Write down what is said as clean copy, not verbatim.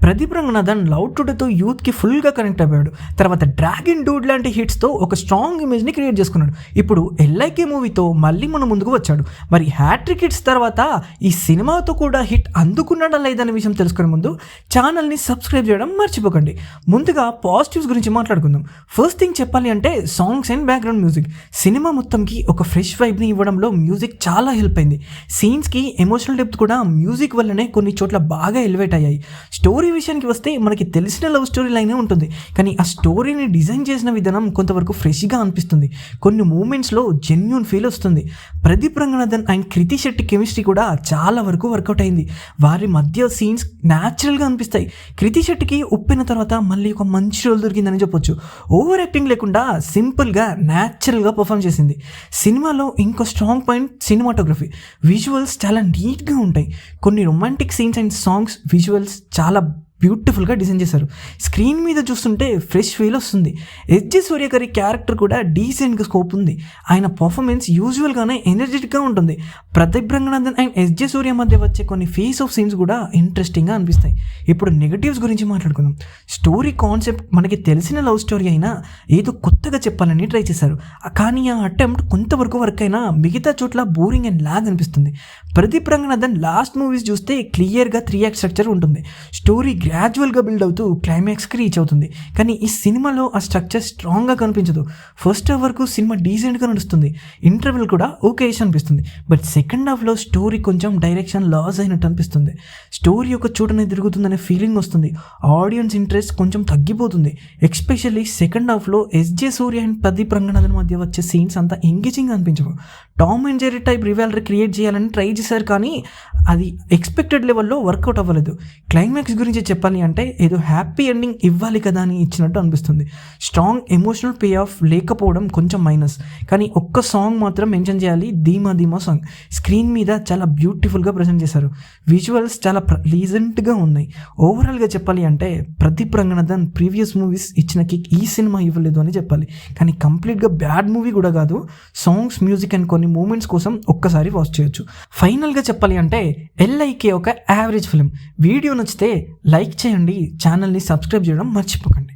Pradeep Ranganathan love టుడేతో యూత్కి ఫుల్గా connect అయిపోయాడు. తర్వాత డ్రాగన్ డూడ్ లాంటి హిట్స్తో ఒక స్ట్రాంగ్ ఇమేజ్ని క్రియేట్ చేసుకున్నాడు. ఇప్పుడు ఎల్ఐకే మూవీతో మళ్ళీ మన ముందుకు వచ్చాడు. మరి హ్యాట్రిక్ హిట్స్ తర్వాత ఈ సినిమాతో కూడా హిట్ అందుకున్నాడా లేదనే విషయం తెలుసుకునే ముందు ఛానల్ని సబ్స్క్రైబ్ చేయడం మర్చిపోకండి. ముందుగా పాజిటివ్స్ గురించి మాట్లాడుకుందాం. ఫస్ట్ థింగ్ చెప్పాలి అంటే songs and background music. Cinema మొత్తంకి ఒక ఫ్రెష్ వైబ్ని ఇవ్వడంలో మ్యూజిక్ చాలా హెల్ప్ అయింది. సీన్స్కి ఎమోషనల్ డెప్త్ కూడా మ్యూజిక్ వల్లనే కొన్ని చోట్ల బాగా ఎలివేట్ అయ్యాయి. స్టోరీ విషయానికి వస్తే మనకి తెలిసిన లవ్ స్టోరీ లైనే ఉంటుంది, కానీ ఆ స్టోరీని డిజైన్ చేసిన విధానం కొంతవరకు ఫ్రెష్గా అనిపిస్తుంది. కొన్ని మూమెంట్స్లో జెన్యూన్ ఫీల్ వస్తుంది. ప్రదీప్ రంగనాథన్ అండ్ కృతి శెట్టి కెమిస్ట్రీ కూడా చాలా వరకు వర్కౌట్ అయింది. వారి మధ్య సీన్స్ న్యాచురల్గా అనిపిస్తాయి. కృతి శెట్టికి ఉప్పిన తర్వాత మళ్ళీ ఒక మంచి రోల్ దొరికిందని చెప్పొచ్చు. ఓవర్ యాక్టింగ్ లేకుండా సింపుల్గా న్యాచురల్గా పర్ఫామ్ చేసింది. సినిమాలో ఇంకో స్ట్రాంగ్ పాయింట్ సినిమాటోగ్రఫీ. విజువల్స్ చాలా నీట్గా ఉంటాయి. కొన్ని romantic scenes and songs visuals చాలా బ్యూటిఫుల్గా డిజైన్ చేశారు. స్క్రీన్ మీద చూస్తుంటే ఫ్రెష్ ఫీల్ వస్తుంది. ఎస్జే సూర్య గారి క్యారెక్టర్ కూడా డీసెంట్గా స్కోప్ ఉంది. ఆయన పర్ఫార్మెన్స్ యూజువల్గానే ఎనర్జెటిక్గా ఉంటుంది. ప్రదీప్ రంగనాథన్ అండ్ ఎస్జే సూర్య మధ్య వచ్చే కొన్ని ఫేస్ ఆఫ్ సీన్స్ కూడా ఇంట్రెస్టింగ్గా అనిపిస్తాయి. ఇప్పుడు నెగటివ్స్ గురించి మాట్లాడుకుందాం. స్టోరీ కాన్సెప్ట్ మనకి తెలిసిన లవ్ స్టోరీ అయినా ఏదో కొత్తగా చెప్పాలని ట్రై చేశారు, కానీ ఆ అటెంప్ట్ కొంతవరకు వర్క్ అయినా మిగతా చోట్ల బోరింగ్ అండ్ లాగ్ అనిపిస్తుంది. ప్రదీప్ రంగనాథన్ లాస్ట్ మూవీస్ చూస్తే క్లియర్గా 3 యాక్ట్ స్ట్రక్చర్ ఉంటుంది. స్టోరీ గ్రాడ్యువల్గా బిల్డ్ అవుతూ క్లైమాక్స్కి రీచ్ అవుతుంది. కానీ ఈ సినిమాలో ఆ స్ట్రక్చర్ స్ట్రాంగ్గా కనిపించదు. ఫస్ట్ హాఫ్ వరకు సినిమా డీసెంట్గా నడుస్తుంది. ఇంటర్వెల్ కూడా ఓకేష్ అనిపిస్తుంది. బట్ సెకండ్ హాఫ్లో స్టోరీ కొంచెం డైరెక్షన్ లాస్ అయినట్టు అనిపిస్తుంది. స్టోరీ ఒక చోటనే తిరుగుతుందనే ఫీలింగ్ వస్తుంది. ఆడియన్స్ ఇంట్రెస్ట్ కొంచెం తగ్గిపోతుంది. ఎస్పెషల్లీ సెకండ్ హాఫ్లో ఎస్జే సూర్య అండ్ ప్రదీప్ రంగనాథన్ మధ్య వచ్చే సీన్స్ అంతా ఎంగేజింగ్ అనిపించవు. Tom and Jerry type rivalry create చేయాలని ట్రై చేశారు, కానీ అది ఎక్స్పెక్టెడ్ లెవెల్లో వర్కౌట్ అవ్వలేదు. క్లైమాక్స్ గురించి చెప్పాలి అంటే ఏదో హ్యాపీ ఎండింగ్ ఇవ్వాలి కదా అని ఇచ్చినట్టు అనిపిస్తుంది. స్ట్రాంగ్ ఎమోషనల్ పే ఆఫ్ లేకపోవడం కొంచెం మైనస్. కానీ ఒక్క సాంగ్ మాత్రం మెన్షన్ చేయాలి, ధీమా ధీమా సాంగ్. స్క్రీన్ మీద చాలా బ్యూటిఫుల్గా ప్రజెంట్ చేశారు. విజువల్స్ చాలా ప్లీజెంట్గా ఉన్నాయి. ఓవరాల్గా చెప్పాలి అంటే ప్రదీప్ రంగనాథన్ ప్రీవియస్ మూవీస్ ఇచ్చిన కిక్ ఈ సినిమా ఇవ్వలేదు అని చెప్పాలి. కానీ కంప్లీట్గా బ్యాడ్ మూవీ కూడా కాదు. సాంగ్స్, మ్యూజిక్ అండ్ కొన్ని మూమెంట్స్ కోసం ఒక్కసారి వాచ్ చేయొచ్చు. ఫైనల్గా చెప్పాలి అంటే ఎల్ఐకే ఒక యావరేజ్ ఫిలిం. వీడియో నచ్చితే లైక్ చేయండి, ఛానల్ని సబ్స్క్రైబ్ చేయడం మర్చిపోకండి.